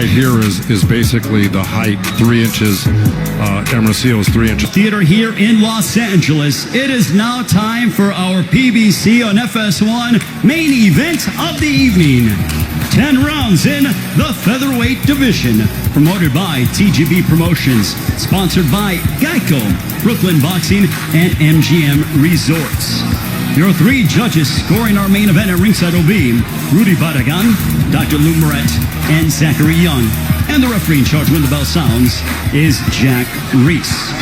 right here is basically the height, 3 inches. Hermosillo is 3 inches. Theater here in Los Angeles. It is now time for our PBC on FS1 main event of the evening. 10 rounds in the featherweight division. Promoted by TGB Promotions. Sponsored by Geico, Brooklyn Boxing, and MGM Resorts. Your 3 judges scoring our main event at ringside will be Rudy Barragan, Dr. Lou Moret, and Zachary Young. And the referee in charge when the bell sounds is Jack Reese.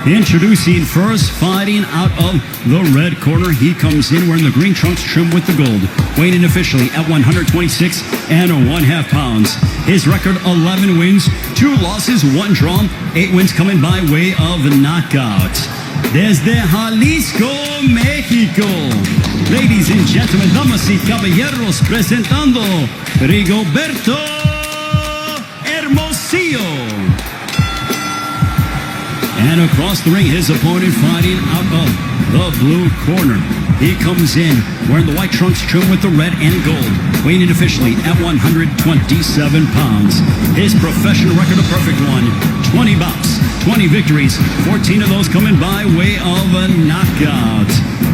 Introducing first, fighting out of the red corner. He comes in wearing the green trunks trimmed with the gold. Weighing in officially at 126 and 1/2 pounds. His record 11 wins, 2 losses, 1 draw, 8 wins coming by way of knockout. Desde Jalisco, México. Ladies and gentlemen, damas y caballeros, presentando Rigoberto Hermosillo. And across the ring, his opponent fighting out of the blue corner. He comes in wearing the white trunks trimmed with the red and gold. Weighing in officially at 127 pounds. His professional record a perfect one. 20 bouts, 20 victories, 14 of those coming by way of a knockout.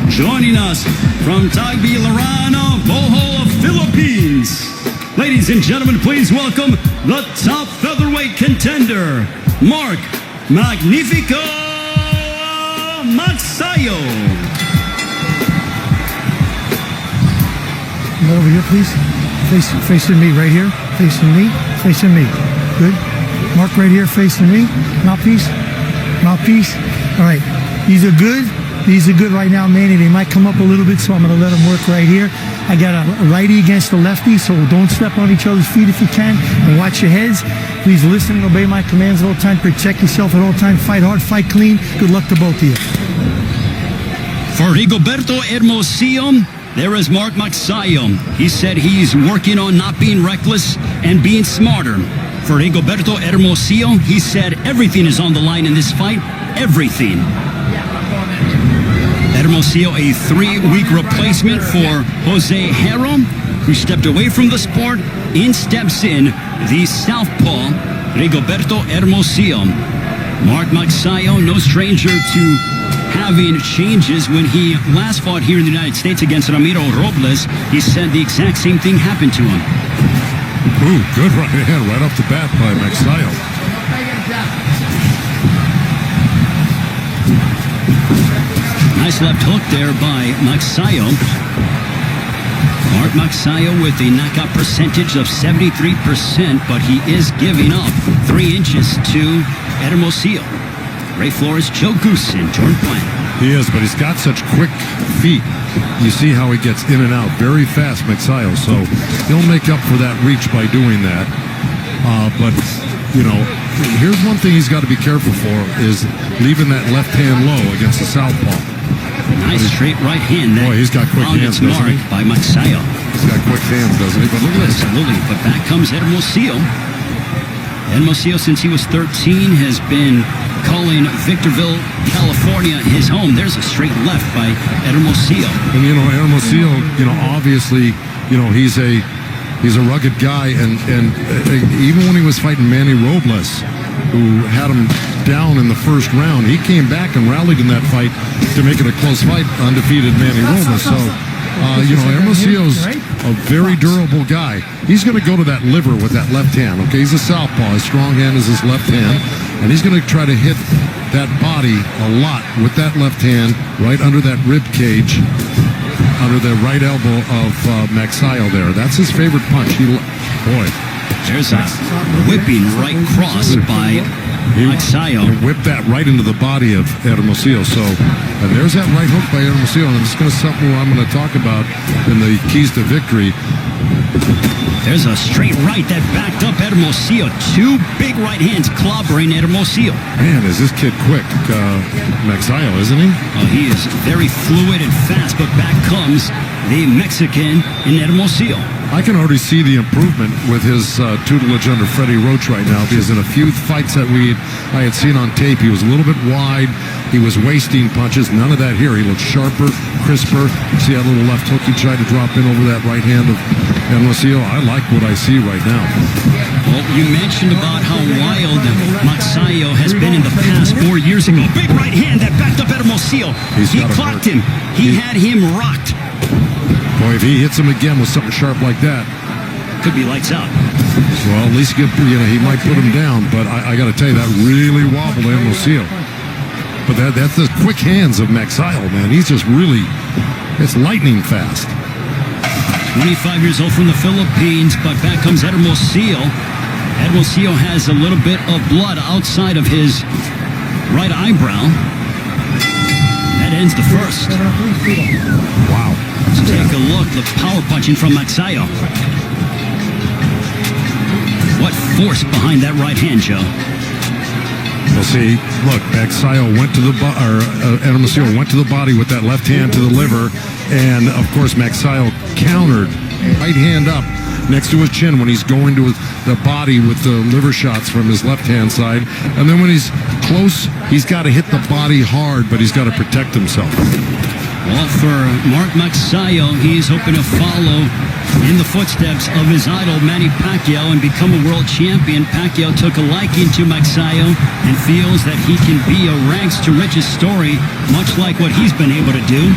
Joining us from Tagbilaran, Bohol, Philippines. Ladies and gentlemen, please welcome the top featherweight contender, Mark Magnifico Magsayo. Over here, please. Facing me, right here. Facing me. Facing me. Good. Mark right here, facing me. Mouthpiece. Mouthpiece. All right. These are good. These are good right now, Manny. They might come up a little bit, so I'm going to let them work right here. I got a righty against a lefty, so don't step on each other's feet if you can. And watch your heads. Please listen and obey my commands at all time. Protect yourself at all time. Fight hard, fight clean. Good luck to both of you. For Rigoberto Hermosillo, there is Mark Magsayo. He said he's working on not being reckless and being smarter. For Rigoberto Hermosillo, he said everything is on the line in this fight. Everything. Hermosillo, a 3-week replacement for Jose Herro, who stepped away from the sport. In steps in the southpaw, Rigoberto Hermosillo. Mark Magsayo, no stranger to having changes. When he last fought here in the United States against Ramiro Robles, he said the exact same thing happened to him. Ooh, good right hand right off the bat by Magsayo. Nice left hook there by Magsayo. Mark Magsayo with a knockout percentage of 73%, but he is giving up 3 inches to Hermosillo. Ray Flores, Joe Goosen, Jordan Plant. He is, but he's got such quick feet. You see how he gets in and out very fast, Magsayo. So he'll make up for that reach by doing that. But, you know, here's one thing he's got to be careful for is leaving that left hand low against the southpaw. Nice straight right hand. Boy, he's got quick hands, doesn't he? By Magsayo. He's got quick hands, doesn't he? But look at this. Absolutely. But back comes Hermosillo. Hermosillo, since he was 13, has been calling Victorville, California, his home. There's a straight left by Hermosillo. And, you know, Hermosillo, you know, obviously, you know, he's a rugged guy. And even when he was fighting Manny Robles, who had him down in the first round, he came back and rallied in that fight to make it a close fight, undefeated Manny Robles. So, you know, Hermosillo's a very durable guy. He's going to go to that liver with that left hand, okay? He's a southpaw. His strong hand is his left hand. And he's going to try to hit that body a lot with that left hand right under that rib cage, under the right elbow of Magsayo there. That's his favorite punch. Boy. There's a whipping right cross by Magsayo. Whipped that right into the body of Hermosillo. So, and there's that right hook by Hermosillo. And it's going to something I'm going to talk about in the keys to victory. There's a straight right that backed up Hermosillo. 2 big right hands clobbering Hermosillo. Man, is this kid quick. Magsayo, isn't he? Oh, he is very fluid and fast, but back comes the Mexican in Hermosillo. I can already see the improvement with his tutelage under Freddie Roach right now, because in a few fights that I had seen on tape, he was a little bit wide. He was wasting punches. None of that here. He looked sharper, crisper. See that little left hook he tried to drop in over that right hand of Hermosillo? I like what I see right now. Well, you mentioned about how wild Magsayo has been in the past 4 years ago. Big right hand that backed up Hermosillo. He clocked him. He had him rocked. Boy, if he hits him again with something sharp like that, could be lights out. Well, at least he might put him down. But I got to tell you, that really wobbled Hermosillo. But that's the quick hands of Magsayo, man. He's just really, it's lightning fast. 25 years old from the Philippines, but back comes Hermosillo. Hermosillo has a little bit of blood outside of his right eyebrow. That ends the first. Wow. Let's take a look. The power punching from Magsayo. What force behind that right hand, Joe? Well, see, look, Magsayo went to the Hermosillo went to the body with that left hand to the liver, and of course Magsayo countered, right hand up next to his chin when he's going to the body with the liver shots from his left hand side, and then when he's close, he's got to hit the body hard, but he's got to protect himself. Well, for Mark Magsayo, he's hoping to follow in the footsteps of his idol Manny Pacquiao and become a world champion. Pacquiao took a liking to Magsayo and feels that he can be a rags to riches story, much like what he's been able to do.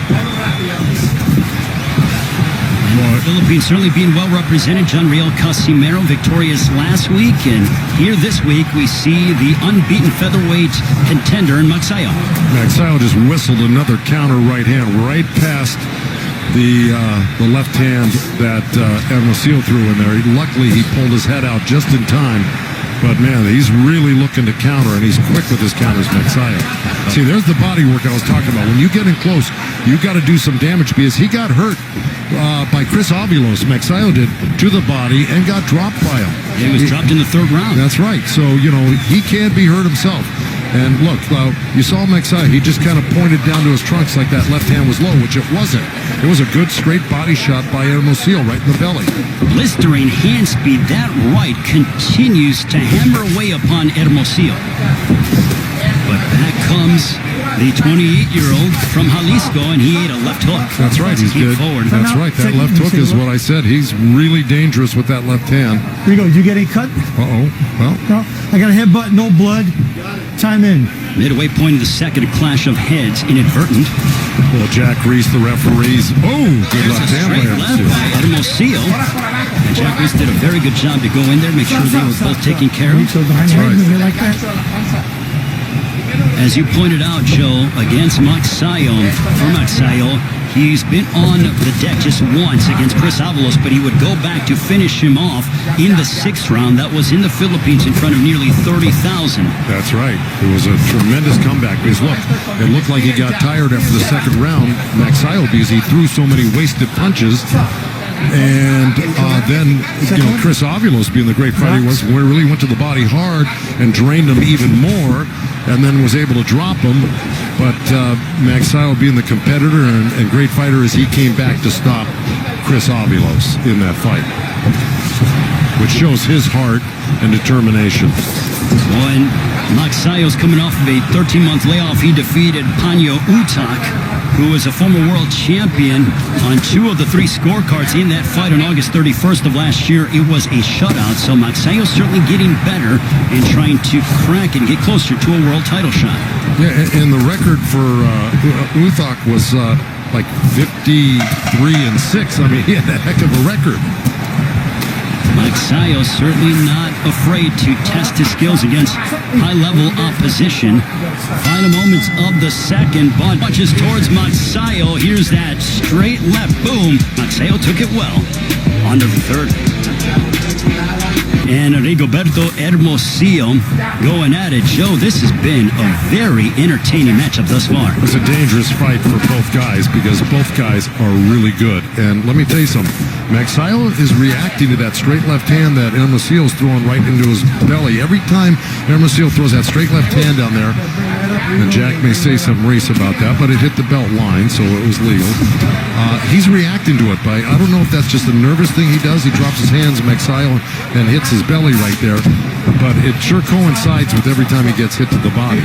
And the Philippines certainly being well represented. John Riel Casimero victorious last week, and here this week we see the unbeaten featherweight contender in Magsayo. Magsayo just whistled another counter right hand right past the left hand that Hermosillo threw in there. Luckily, he pulled his head out just in time. But, man, he's really looking to counter, and he's quick with his counters, Magsayo. See, there's the body work I was talking about. When you get in close, you got to do some damage because he got hurt by Chris Avilos. Magsayo did to the body and got dropped by him. He was dropped in the third round. That's right. So, he can be hurt himself. And look, you saw Magsayo, he just kind of pointed down to his trunks like that left hand was low, which it wasn't. It was a good straight body shot by Hermosillo right in the belly. Blistering hand speed, that right continues to hammer away upon Hermosillo. But back comes the 28-year-old from Jalisco, and he ate a left hook. That's right, he's good. Forward. That's right, that left hook is what I said. He's really dangerous with that left hand. Here you go. Did you get a cut? Uh-oh. Well, No. I got a headbutt, no blood. Time in. Midway point of the second, a clash of heads, inadvertent. well, Jack Reese, the referees. Oh, good There's left a hand by straight left by Hermosillo. And Jack Reese did a very good job to go in there, make sure they were both taken care of. So behind your head, moving like that. As you pointed out, Joe, against Magsayo, for Magsayo, he's been on the deck just once against Chris Avalos, but he would go back to finish him off in the sixth round. That was in the Philippines in front of nearly 30,000. That's right. It was a tremendous comeback because, look, it looked like he got tired after the second round, Magsayo, because he threw so many wasted punches. And then, Chris Avilos, being the great fighter he was, really went to the body hard and drained him even more, and then was able to drop him. But Magsayo, being the competitor and great fighter as he came back to stop Chris Avilos in that fight, which shows his heart and determination. When Magsayo's coming off of a 13-month layoff, he defeated Panyo Utak, who was a former world champion on 2 of the 3 scorecards in that fight on August 31st of last year. It was a shutout, so Magsayo's certainly getting better and trying to crack and get closer to a world title shot. Yeah, and the record for Uthak was like 53-6. I mean, he had a heck of a record. Magsayo certainly not afraid to test his skills against high-level opposition. Final moments of the second. Bud punches towards Magsayo. Here's that straight left. Boom. Magsayo took it well. On to the third. And Rigoberto Hermosillo going at it. Joe, this has been a very entertaining matchup thus far. It's a dangerous fight for both guys because both guys are really good. And let me tell you something. Magsayo is reacting to that straight left hand that Hermosillo's throwing right into his belly. Every time Hermosillo throws that straight left hand down there, and Jack may say some race about that, but it hit the belt line, so it was legal. He's reacting to it, but I don't know if that's just a nervous thing he does. He drops his hands, Magsayo, and hits his belly right there. but it sure coincides with every time he gets hit to the body.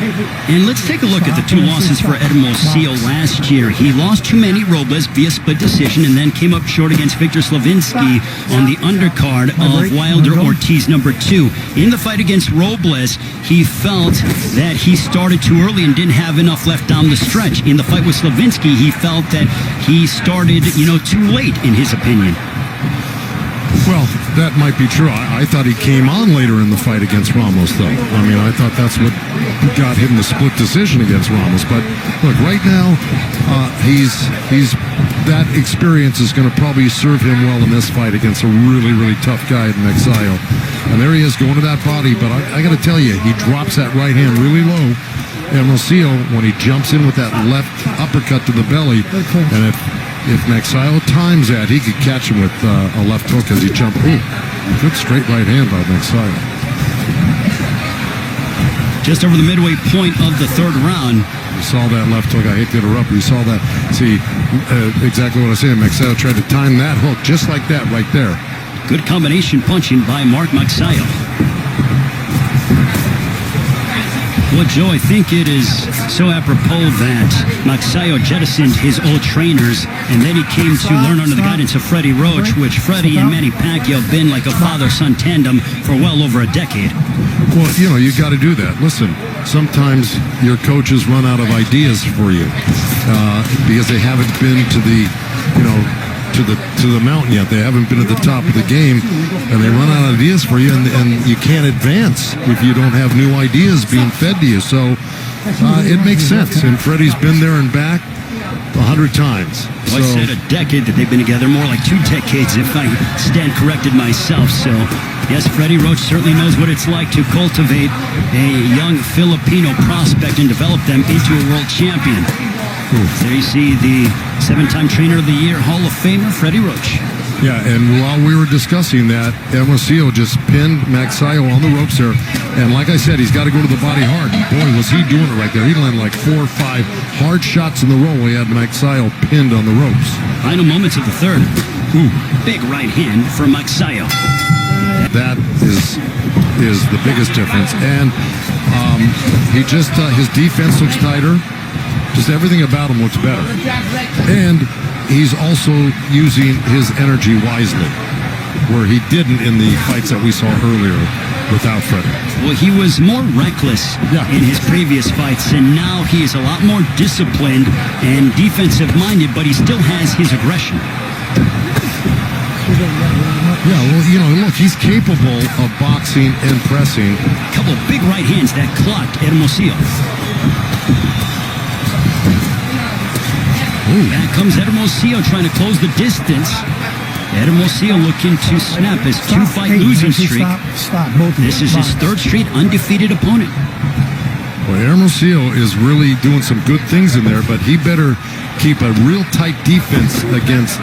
And let's take a look at the two losses for Hermosillo last year. He lost to Manny Robles via split decision and then came up short against Victor Slavinsky on the undercard of Wilder Ortiz #2. In the fight against Robles, he felt that he started too early and didn't have enough left down the stretch. In the fight with Slavinsky, he felt that he started, too late, in his opinion. Well, that might be true. I thought he came on later in the fight against Ramos, though. I mean, I thought that's what got him the split decision against Ramos. But look, right now, he's that experience is going to probably serve him well in this fight against a really, really tough guy in Magsayo. And there he is going to that body. But I got to tell you, he drops that right hand really low. Hermosillo, when he jumps in with that left uppercut to the belly, and if Magsayo times that, he could catch him with a left hook as he jumped. Ooh, good straight right hand by Magsayo. Just over the midway point of the third round. You saw that left hook. I hate to interrupt. You saw that. See, exactly what I said. Magsayo tried to time that hook just like that right there. Good combination punching by Mark Magsayo. Well, Joe, I think it is so apropos that Magsayo jettisoned his old trainers, and then he came to learn under the guidance of Freddie Roach, which Freddie and Manny Pacquiao have been like a father-son tandem for well over a decade. Well, you got to do that. Listen, sometimes your coaches run out of ideas for you because they haven't been to the, to the mountain yet. They haven't been at the top of the game, and they run out of ideas for you, and you can't advance if you don't have new ideas being fed to you. So it makes sense, and Freddie's been there and back 100 times. Well, I said a decade that they've been together, more like 2 decades if I stand corrected myself. So, yes, Freddie Roach certainly knows what it's like to cultivate a young Filipino prospect and develop them into a world champion. There you see the 7-time Trainer of the Year Hall of Famer, Freddie Roach. Yeah, and while we were discussing that, Hermosillo just pinned Magsayo on the ropes there. And like I said, he's got to go to the body hard. Boy, was he doing it right there. He landed like 4 or 5 hard shots in the row. He had Magsayo pinned on the ropes. Final moments of the third. Big right hand for Magsayo. That is the biggest difference. And he just, his defense looks tighter. Just everything about him looks better. And he's also using his energy wisely, where he didn't in the fights that we saw earlier without Freddie. Well, he was more reckless in his previous fights, and now he is a lot more disciplined and defensive-minded, but he still has his aggression. Yeah, well, look, he's capable of boxing and pressing. A couple big right hands that clocked Hermosillo. Back comes Hermosillo trying to close the distance. Hermosillo looking to snap his 2-fight losing streak. This is his 3rd straight undefeated opponent. Well, Hermosillo is really doing some good things in there, but he better keep a real tight defense against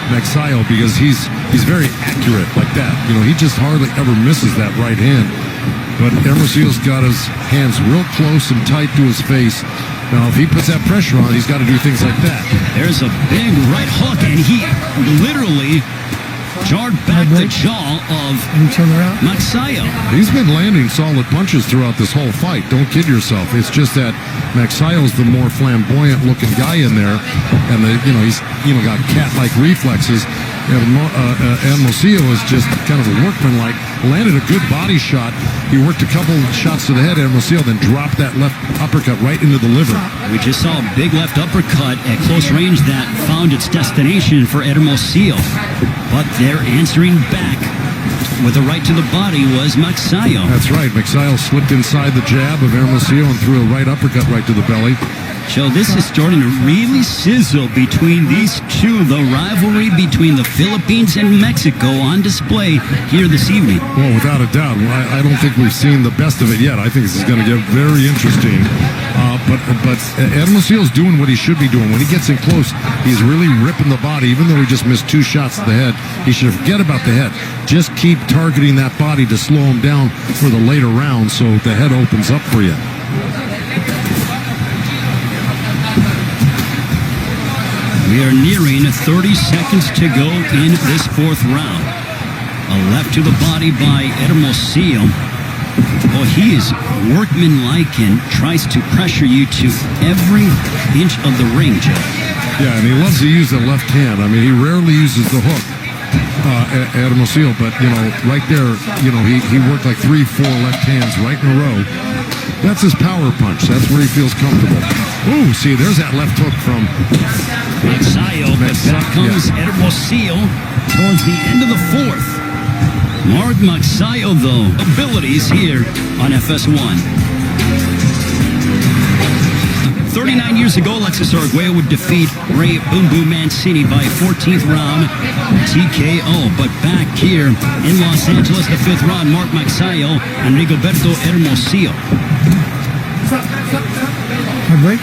Magsayo because he's very accurate like that. He just hardly ever misses that right hand. But Hermosillo's got his hands real close and tight to his face. Now, if he puts that pressure on, he's got to do things like that. There's a big right hook, and he literally jarred back the jaw of Magsayo. He's been landing solid punches throughout this whole fight. Don't kid yourself. It's just that Magsayo's the more flamboyant-looking guy in there, and he's got cat-like reflexes. Hermosillo is just kind of a workman-like. Landed a good body shot. He worked a couple shots to the head, Hermosillo, then dropped that left uppercut right into the liver. We just saw a big left uppercut at close range that found its destination for Hermosillo. But they're answering back with a right to the body was Magsayo. That's right. Magsayo slipped inside the jab of Hermosillo and threw a right uppercut right to the belly. Joe, this is starting to really sizzle between these two. The rivalry between the Philippines and Mexico on display here this evening. Well, without a doubt. I don't think we've seen the best of it yet. I think this is going to get very interesting. But Hermosillo's doing what he should be doing. When he gets in close, he's really ripping the body. Even though he just missed 2 shots to the head, he should forget about the head. Just keep targeting that body to slow him down for the later rounds so the head opens up for you. We are nearing 30 seconds to go in this 4th round. A left to the body by Hermosillo. Well, he is workmanlike and tries to pressure you to every inch of the ring, Joe. Yeah, and he loves to use the left hand. I mean, he rarely uses the hook, hermosillo, but, right there, he worked like 3-4 left hands right in a row. That's his power punch. That's where he feels comfortable. Ooh, see, there's that left hook from Magsayo, but back comes Hermosillo towards the end of the fourth. Mark Magsayo, though, abilities here on FS1. 39 years ago, Alexis Arguello would defeat Ray Boom Boom Mancini by 14th round TKO. But back here in Los Angeles, the 5th round, Mark Magsayo and Rigoberto Hermosillo. My break.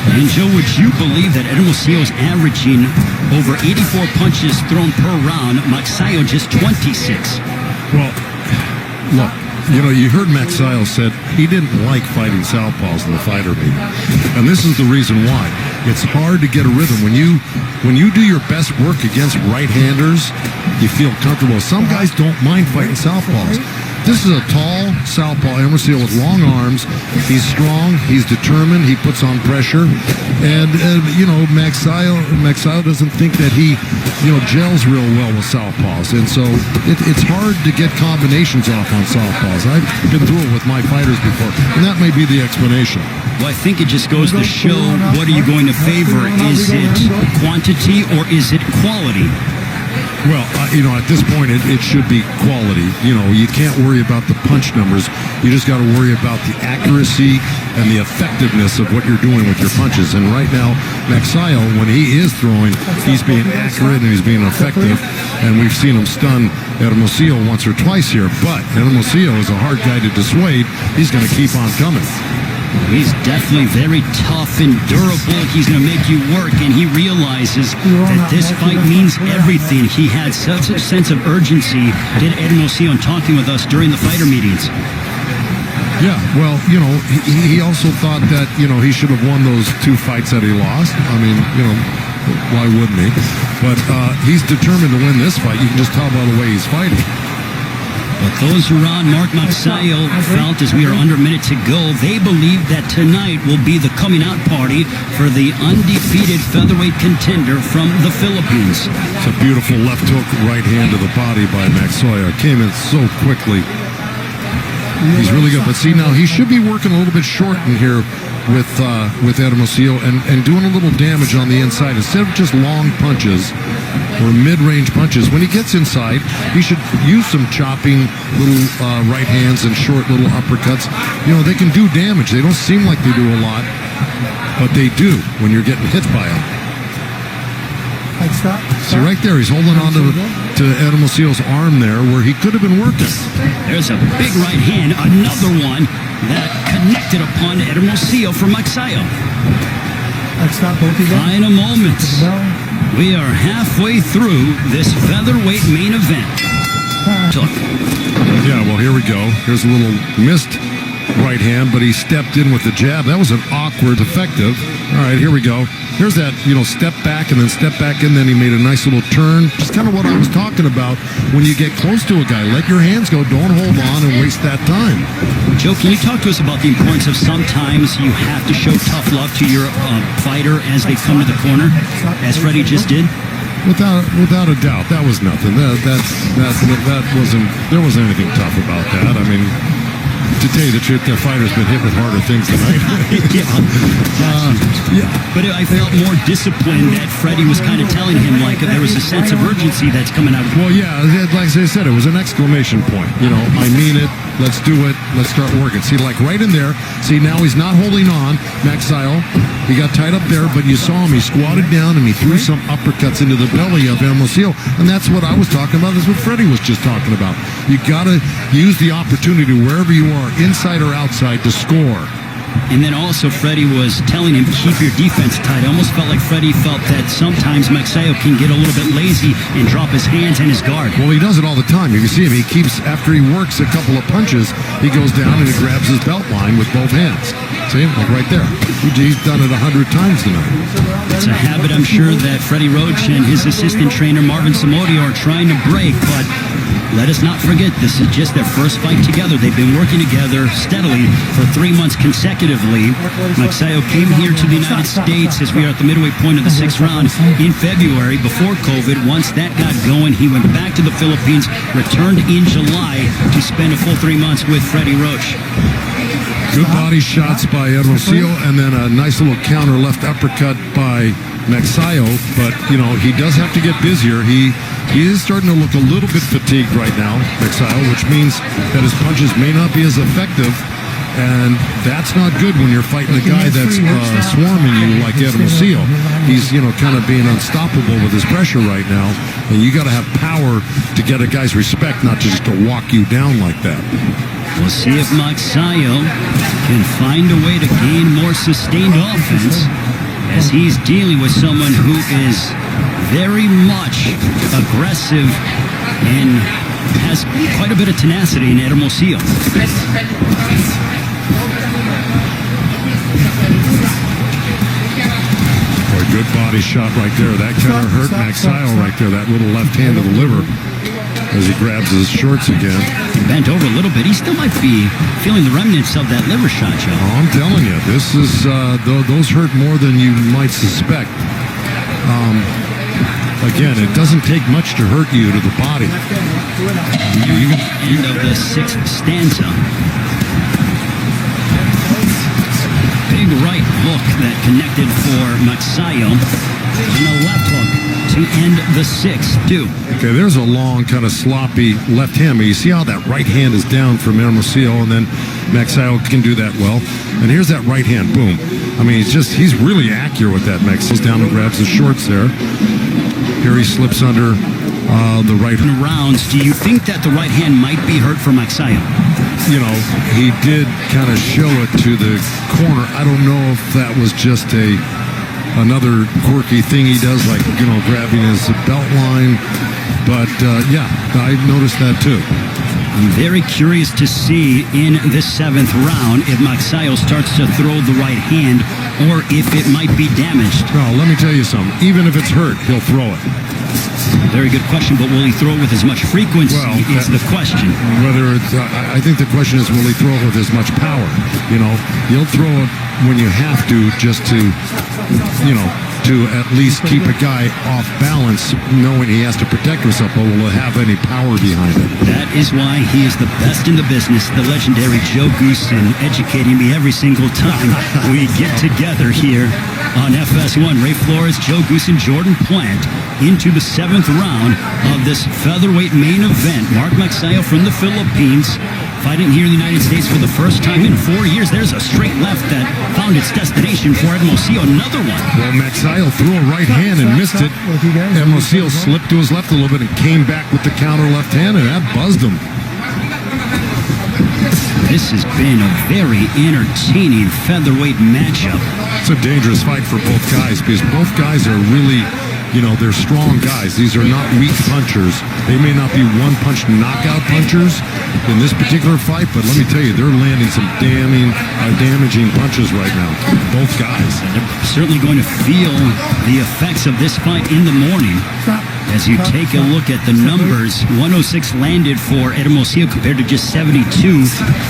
And Joe, would you believe that Hermosillo is averaging over 84 punches thrown per round? Magsayo just 26. Well, look, you heard Magsayo said he didn't like fighting southpaws in the fighter meeting. And this is the reason why. It's hard to get a rhythm. When you do your best work against right-handers, you feel comfortable. Some guys don't mind fighting southpaws. This is a tall southpaw, Hermosillo, with long arms. He's strong. He's determined. He puts on pressure. And, Magsayo doesn't think that he, gels real well with southpaws. And so it's hard to get combinations off on southpaws. I've been through it with my fighters before, and that may be the explanation. Well, I think it just goes to show, what are you going to favor? Is it quantity or is it quality? Well, at this point, it should be quality. You can't worry about the punch numbers. You just got to worry about the accuracy and the effectiveness of what you're doing with your punches. And right now, Magsayo, when he is throwing, he's being accurate and he's being effective. And we've seen him stun Hermosillo once or twice here. But Hermosillo is a hard guy to dissuade. He's going to keep on coming. He's definitely very tough and durable. He's going to make you work, and he realizes that this fight means everything. He had such a sense of urgency, did Hermosillo, in talking with us during the fighter meetings. Yeah, well, he also thought that, he should have won those 2 fights that he lost. I mean, why wouldn't he? But he's determined to win this fight. You can just tell by the way he's fighting. But those around Mark Magsayo felt, as we are under a minute to go, they believe that tonight will be the coming out party for the undefeated featherweight contender from the Philippines. It's a beautiful left hook, right hand to the body by Magsayo. Came in so quickly. He's really good. But see, now he should be working a little bit short in here with Hermosillo and doing a little damage on the inside. Instead of just long punches or mid-range punches, when he gets inside, he should use some chopping little right hands and short little uppercuts. They can do damage. They don't seem like they do a lot, but they do when you're getting hit by them. See, right there, he's holding on to Hermosillo's arm there where he could have been working. There's a big right hand, another one that connected upon Hermosillo for Magsayo. Final moments. We are halfway through this featherweight main event. Yeah, well, here we go. Here's a little missed right hand, but he stepped in with the jab. That was an awkward, effective. All right, here we go. Here's that, step back and then step back in. Then he made a nice little turn. Just kind of what I was talking about. When you get close to a guy, let your hands go. Don't hold on and waste that time. Joe, can you talk to us about the importance of sometimes you have to show tough love to your fighter as they come to the corner, as Freddie just did? Without a doubt, that was nothing. That wasn't. There wasn't anything tough about that. I mean, to tell you the truth, their fighter's been hit with harder things tonight. Yeah. But I felt more disciplined that Freddie was kind of telling him, like, there was a sense of urgency that's coming out. Well, yeah, like I said, it was an exclamation point. I mean it. Let's do it. Let's start working. See, like right in there. See, now he's not holding on. Magsayo, he got tied up there, but you saw him. He squatted down and he threw some uppercuts into the belly of Hermosillo. And that's what I was talking about. That's what Freddie was just talking about. You got to use the opportunity wherever you are, inside or outside, to score. And then also Freddie was telling him, keep your defense tight. I almost felt like Freddie felt that sometimes Magsayo can get a little bit lazy and drop his hands and his guard. Well, he does it all the time. You can see him. He keeps, after he works a couple of punches, he goes down and he grabs his belt line with both hands. See, like right there. He's done it 100 times tonight. It's a habit I'm sure that Freddie Roach and his assistant trainer Marvin Samodio are trying to break, but let us not forget, this is just their first fight together. They've been working together steadily for 3 months consecutively. Magsayo came here to the United States as we are at the midway point of the 6th round in February before COVID. Once that got going, he went back to the Philippines, returned in July to spend a full 3 months with Freddie Roach. Good body shots by Hermosillo, and then a nice little counter left uppercut by Magsayo. But, you know, he does have to get busier. He is starting to look a little bit fatigued right now, Magsayo, which means that his punches may not be as effective. And that's not good when you're fighting a guy that's swarming you like Hermosillo. He's, you know, kind of being unstoppable with his pressure right now. And you got to have power to get a guy's respect, not just to walk you down like that. We'll see if Magsayo can find a way to gain more sustained offense as he's dealing with someone who is very much aggressive and has quite a bit of tenacity in Hermosillo. Boy, good body shot right there. That kind of hurt Magsayo right there, that little left hand to the liver as he grabs his shorts again. Bent over a little bit. He still might be feeling the remnants of that liver shot, Joe. Oh, I'm telling you, this is those hurt more than you might suspect. Again, it doesn't take much to hurt you to the body. End of the 6th stanza. Big right hook that connected for Magsayo. And a left hook to end the 6th, too. Okay, there's a long, kind of sloppy left hand. But you see how that right hand is down from Hermosillo, and then Magsayo can do that well. And here's that right hand, boom. I mean, he's really accurate with that. Magsayo's down and grabs his shorts there. Here he slips under the right. Rounds, do you think that the right hand might be hurt for Magsayo? You know, he did kind of show it to the corner. I don't know if that was just another quirky thing he does, like, you know, grabbing his belt line. But, yeah, I noticed that too. I'm very curious to see in the 7th round if Magsayo starts to throw the right hand or if it might be damaged. Well, let me tell you something. Even if it's hurt, he'll throw it. Very good question, but will he throw it with as much frequency is the question. Whether it's, I think the question is, will he throw it with as much power? You know, he'll throw it when you have to, just to, you know, to at least keep a guy off balance, knowing he has to protect himself, but will it have any power behind it? That is why he is the best in the business, the legendary Joe Goosen, educating me every single time we get together here on FS1. Ray Flores, Joe Goosen, Jordan Plant into the 7th round of this featherweight main event. Mark Magsayo from the Philippines, fighting here in the United States for the first time in 4 years. There's a straight left that found its destination for Hermosillo. Another one. Well, Magsayo threw a right hand and missed it. Hermosillo slipped to his left a little bit and came back with the counter left hand, and that buzzed him. This has been a very entertaining featherweight matchup. It's a dangerous fight for both guys because both guys are really, you know, they're strong guys. These are not weak punchers. They may not be one-punch knockout punchers in this particular fight, but let me tell you, they're landing some damaging punches right now. Both guys. And they're certainly going to feel the effects of this fight in the morning. As you take a look at the numbers, 106 landed for Hermosillo compared to just 72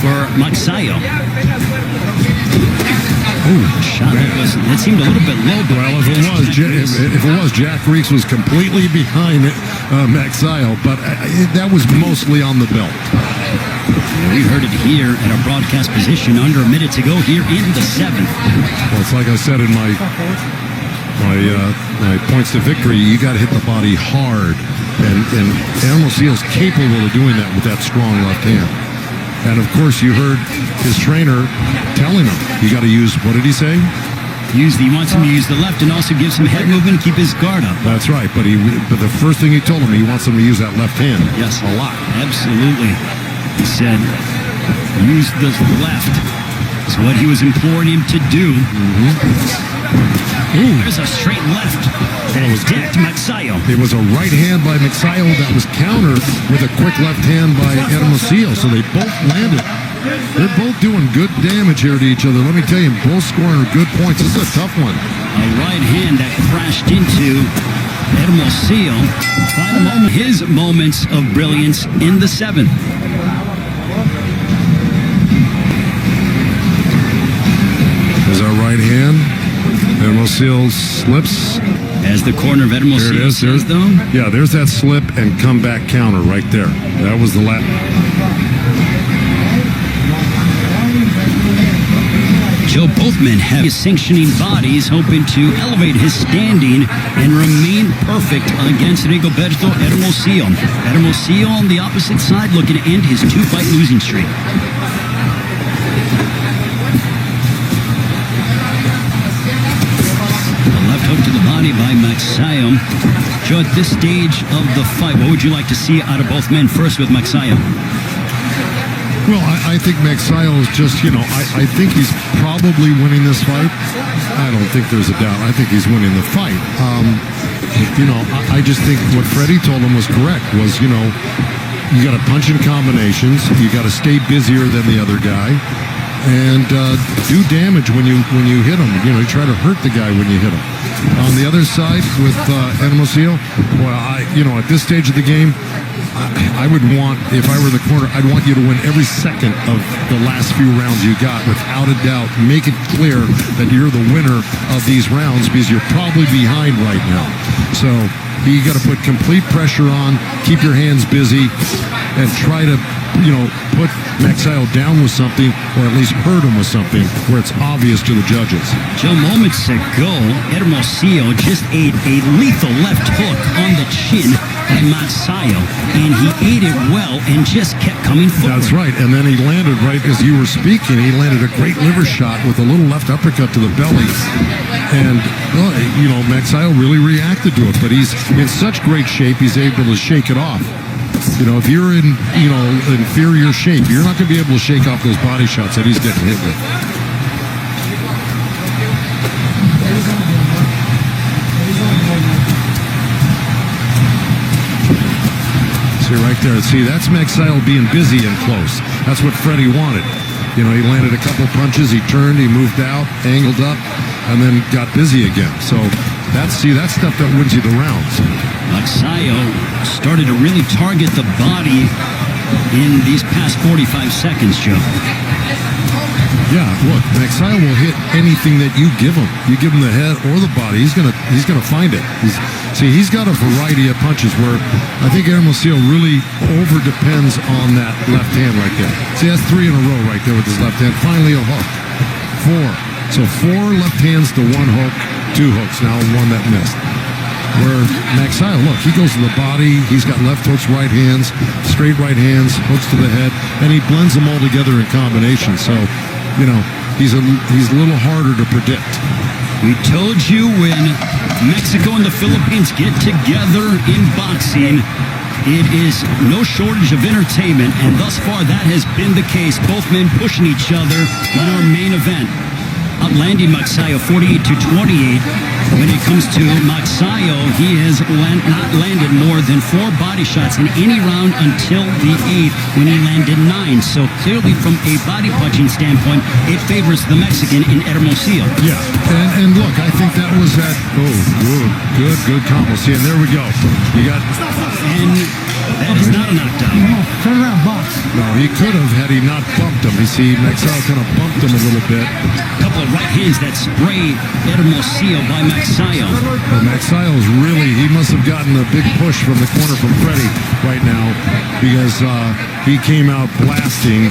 for Magsayo. Shot that seemed a little bit low. Well, if it was, Jack Reeks was completely behind Magsayo, but that was mostly on the belt. We heard it here at our broadcast position under a minute to go here in the 7th. Well, it's like I said in my points to victory, you got to hit the body hard, and Hermosillo's capable of doing that with that strong left hand. And of course, you heard his trainer telling him, you got to use, what did he say? He wants him to use the left and also give some head movement and keep his guard up. That's right, but the first thing he told him, he wants him to use that left hand. Yes, a lot. Absolutely. He said, use the left. That's what he was imploring him to do. There's a straight left that was decked Magsayo. It was a right hand by Magsayo that was countered with a quick left hand by Hermosillo. So they both landed They're both doing good damage here to each other. Let me tell you, both scoring good points. This is a tough one. A right hand that crashed into Hermosillo. Final moment, his moments of brilliance in the 7th. There's our right hand. Hermosillo slips. As the corner of Hermosillo says, though. Yeah, there's that slip and comeback counter right there. That was the last. Joe, both men have his sanctioning bodies, hoping to elevate his standing and remain perfect against Rigoberto Hermosillo. Hermosillo on the opposite side, looking to end his 2-fight losing streak. A left hook to the body by Magsayo. Joe, at this stage of the fight, what would you like to see out of both men? First with Magsayo. Well, I think Magsayo is just, I think he's probably winning this fight. I don't think there's a doubt. I think he's winning the fight. I just think what Freddie told him was correct, was, you got to punch in combinations. You got to stay busier than the other guy. And do damage when you hit him. You try to hurt the guy when you hit him. On the other side with Hermosillo, well, at this stage of the game, I would want, if I were the corner, I'd want you to win every second of the last few rounds you got, without a doubt. Make it clear that you're the winner of these rounds, because you're probably behind right now. So you got to put complete pressure on, keep your hands busy, and try to, put Magsayo down with something, or at least hurt him with something where it's obvious to the judges. Joe, moments ago, Hermosillo just ate a lethal left hook on the chin by Magsayo, and he ate it well and just kept coming forward. That's right, and then he landed, right as you were speaking, he landed a great liver shot with a little left uppercut to the belly. And, Magsayo really reacted to it, but he's in such great shape, he's able to shake it off. If you're in, inferior shape, you're not going to be able to shake off those body shots that he's getting hit with. See right there. See, that's Magsayo being busy and close. That's what Freddie wanted. He landed a couple punches, he turned, he moved out, angled up, and then got busy again. So that's stuff that wins you the rounds. Magsayo started to really target the body in these past 45 seconds, Joe. Yeah, look, Magsayo will hit anything that you give him. You give him the head or the body, he's gonna find it. He's got a variety of punches where I think Hermosillo really over depends on that left hand right there. See, that's 3 in a row right there with his left hand. Finally a hook. 4. So 4 left hands to 1 hook, 2 hooks. Now 1 that missed. Where Magsayo, look, he goes to the body. He's got left hooks, right hands, straight right hands, hooks to the head, and he blends them all together in combination. So, he's a little harder to predict. We told you when Mexico and the Philippines get together in boxing, it is no shortage of entertainment, and thus far that has been the case. Both men pushing each other in our main event. Outlanding Magsayo 48-28. When it comes to Magsayo, he has not landed more than 4 body shots in any round until the 8th, when he landed 9. So clearly, from a body punching standpoint, it favors the Mexican in Hermosillo. Yeah, and look, I think that was that. Oh, good combo. See, and there we go. You got. And that is not a knockdown. Turn around, box. No, he could have had he not bumped him. You see, Magsayo kind of bumped him a little bit. A couple of right hands that spray Hermosillo by Magsayo. Well, Magsayo's really, he must have gotten a big push from the corner from Freddie right now, because he came out blasting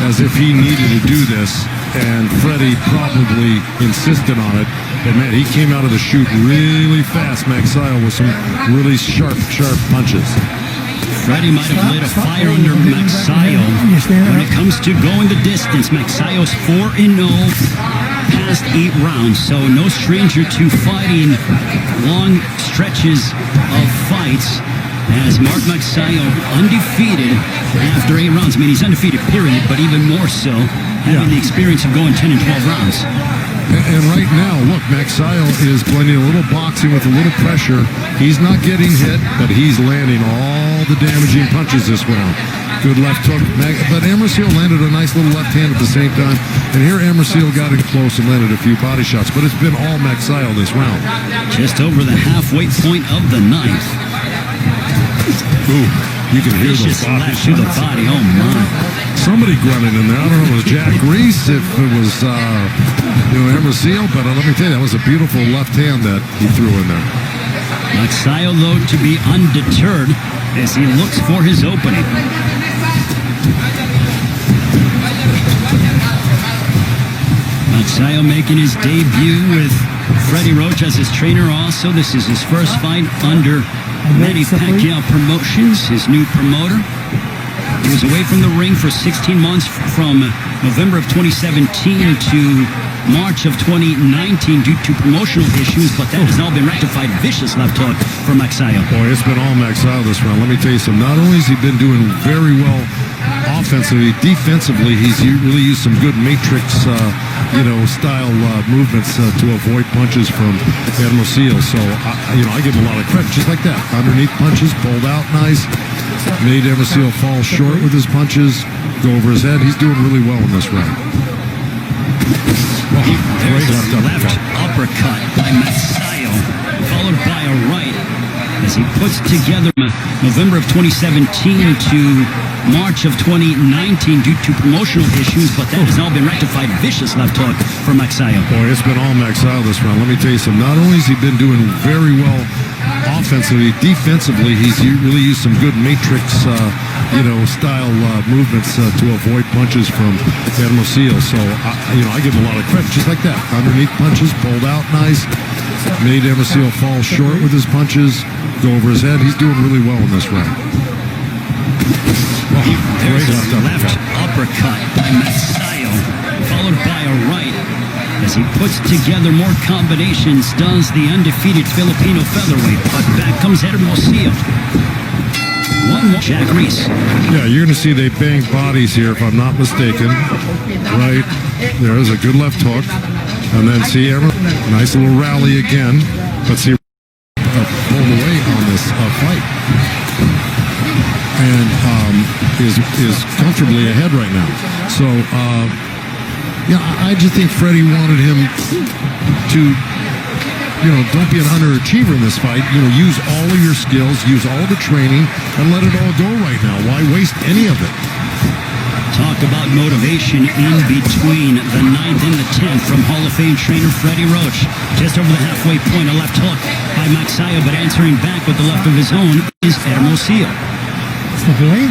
as if he needed to do this, and Freddie probably insisted on it. But man, he came out of the chute really fast, Magsayo, with some really sharp punches. Freddie might have lit a fire under Magsayo. When it comes to going the distance, Magsayo's 4-0 past 8 rounds, so no stranger to fighting long stretches of fights. As Mark Magsayo undefeated after 8 rounds. I mean, he's undefeated, period, but even more so having the experience of going 10 and 12 rounds. And right now, look, Magsayo is blending a little boxing with a little pressure. He's not getting hit, but he's landing all the damaging punches this round. Good left hook. But Hermosillo landed a nice little left hand at the same time. And here Hermosillo got in close and landed a few body shots. But it's been all Magsayo this round. Just over the halfway point of the ninth. Ooh, you can hear those Vicious body left to the shots. body. Oh, my. Somebody grunted in there. I don't know if it was Jack Reese, if it was Hermosillo. But let me tell you, that was a beautiful left hand that he threw in there. Magsayo, though, to be undeterred as he looks for his opening. Magsayo making his debut with Freddie Roach as his trainer also. This is his first fight under Manny Pacquiao Promotions, his new promoter. He was away from the ring for 16 months from November of 2017 to March of 2019 due to promotional issues, but that has now been rectified. Vicious left hook for Magsayo. Boy, it's been all Magsayo this round. Let me tell you something. Not only has he been doing very well offensively, defensively, he's really used some good matrix, style movements to avoid punches from Hermosillo. So, I give him a lot of credit. Just like that. Underneath punches, pulled out nice. Made Hermosillo fall short with his punches, go over his head. He's doing really well in this round. Oh, There's great a left uppercut by Magsayo, followed by a right as he puts together November of 2017 to March of 2019 due to promotional issues, but that has now been rectified. Vicious left hook for Magsayo. Boy, it's been all Magsayo this round. Let me tell you something. Not only has he been doing very well offensively, defensively, he's really used some good matrix, style movements to avoid punches from Hermosillo. So, I give him a lot of credit. Just like that. Underneath punches, pulled out nice. Made Hermosillo fall short with his punches, go over his head. He's doing really well in this round. Oh, There's great a left uppercut by Magsayo, followed by a right as he puts together more combinations, does the undefeated Filipino featherweight. But back comes Hermosillo. One more. Jack Reese. Yeah, you're going to see they bang bodies here, if I'm not mistaken. Right there's a good left hook. And then see, nice little rally again. But see, pulled away on this fight. And is comfortably ahead right now. So, I just think Freddie wanted him to, don't be an underachiever in this fight. Use all of your skills, use all the training, and let it all go right now. Why waste any of it? Talk about motivation in between the 9th and the 10th from Hall of Fame trainer Freddie Roach. Just over the halfway point, a left hook by Magsayo, but answering back with the left of his own is Hermosillo. Step away.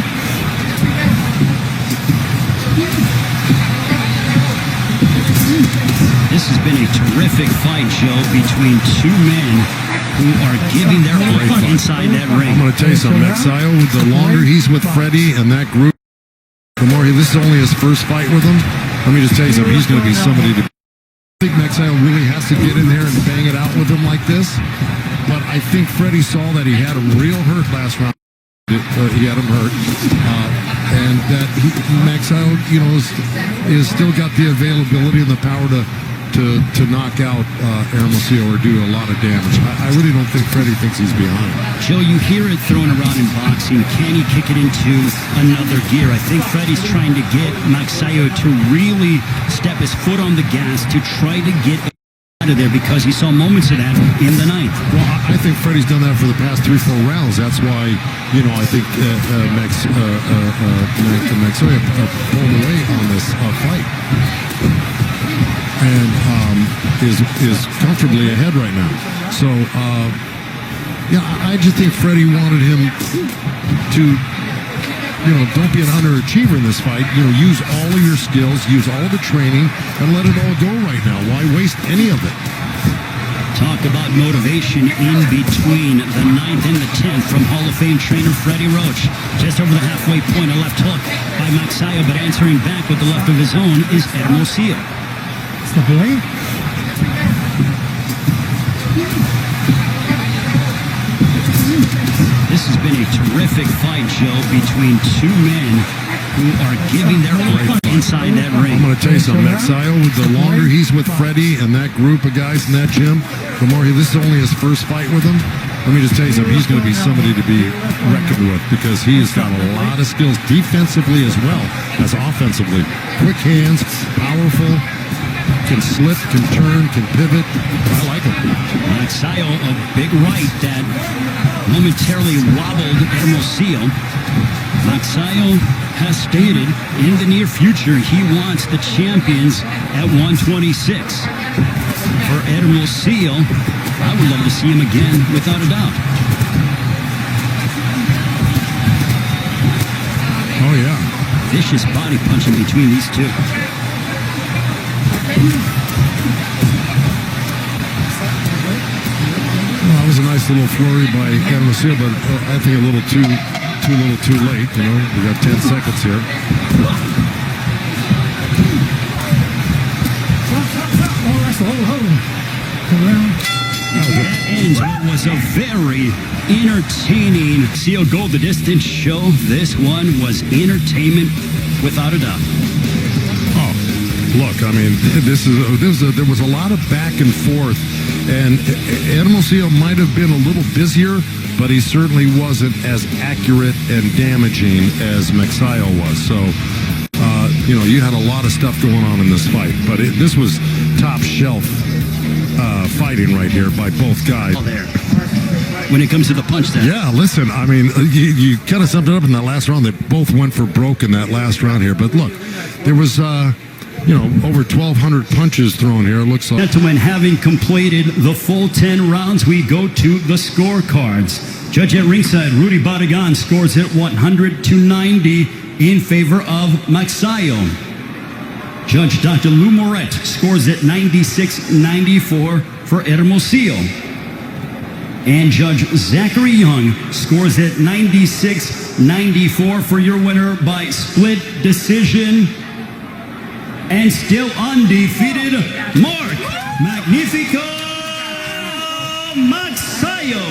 This has been a terrific fight, Joe, between two men who are giving their all inside that ring. I'm going to tell you something. Magsayo, the longer he's with Freddie and that group, the more this is only his first fight with him. Let me just tell you something. He's going to be somebody to. I think Magsayo really has to get in there and bang it out with him like this. But I think Freddie saw that he had him real hurt last round. He had him hurt. And that Magsayo, is still got the availability and the power to knock out Hermosillo or do a lot of damage. I really don't think Freddie thinks he's behind. Joe, you hear it thrown around in boxing. Can he kick it into another gear? I think Freddie's trying to get Magsayo to really step his foot on the gas to try to get out of there because he saw moments of that in the 9th. Well, I think Freddie's done that for the past 3-4 rounds. That's why, I think Magsayo pulled away on this fight. And is comfortably ahead right now. So, I just think Freddie wanted him to, don't be an underachiever in this fight. Use all of your skills, use all the training, and let it all go right now. Why waste any of it? Talk about motivation in between the 9th and the 10th from Hall of Fame trainer Freddie Roach. Just over the halfway point, a left hook by Magsayo, but answering back with the left of his own is Hermosillo. Step away. This has been a terrific fight, Joe, between two men who are giving their all inside that ring. I'm going to tell you something. Magsayo, the longer he's with Freddie and that group of guys in that gym, the more this is only his first fight with him. let me just tell you something. He's going to be somebody to be reckoned with because he has got a lot of skills defensively as well as offensively. Quick hands, powerful, can slip, can turn, can pivot. I like him. Magsayo, a big right that momentarily wobbled Hermosillo. Magsayo has stated in the near future he wants the champions at 126. For Hermosillo, I would love to see him again, without a doubt. Oh, yeah. Vicious body punching between these two. Well, that was a nice little flurry by Hermosillo, but I think a little too late. You know, we got 10 seconds here. That ends what was a very entertaining Seal Go the Distance show. This one was entertainment without a doubt. Oh, look, I mean, there was a lot of back and forth, and Hermosillo might have been a little busier, but he certainly wasn't as accurate and damaging as Magsayo was. So, you know, you had a lot of stuff going on in this fight, but this was top shelf fighting right here by both guys. There. When it comes to the punch there. Yeah, listen, I mean, you kind of summed it up in that last round. They both went for broke in that last round here. But look, there was, you know, over 1,200 punches thrown here. It looks like. Gentlemen, having completed the full 10 rounds, we go to the scorecards. Judge at ringside, Rudy Badagan scores at 100-90 in favor of Magsayo. Judge Dr. Lou Moret scores at 96-94 for Hermosillo. And Judge Zachary Young scores at 96-94 for your winner by split decision. And still undefeated, Mark Magnifico Magsayo.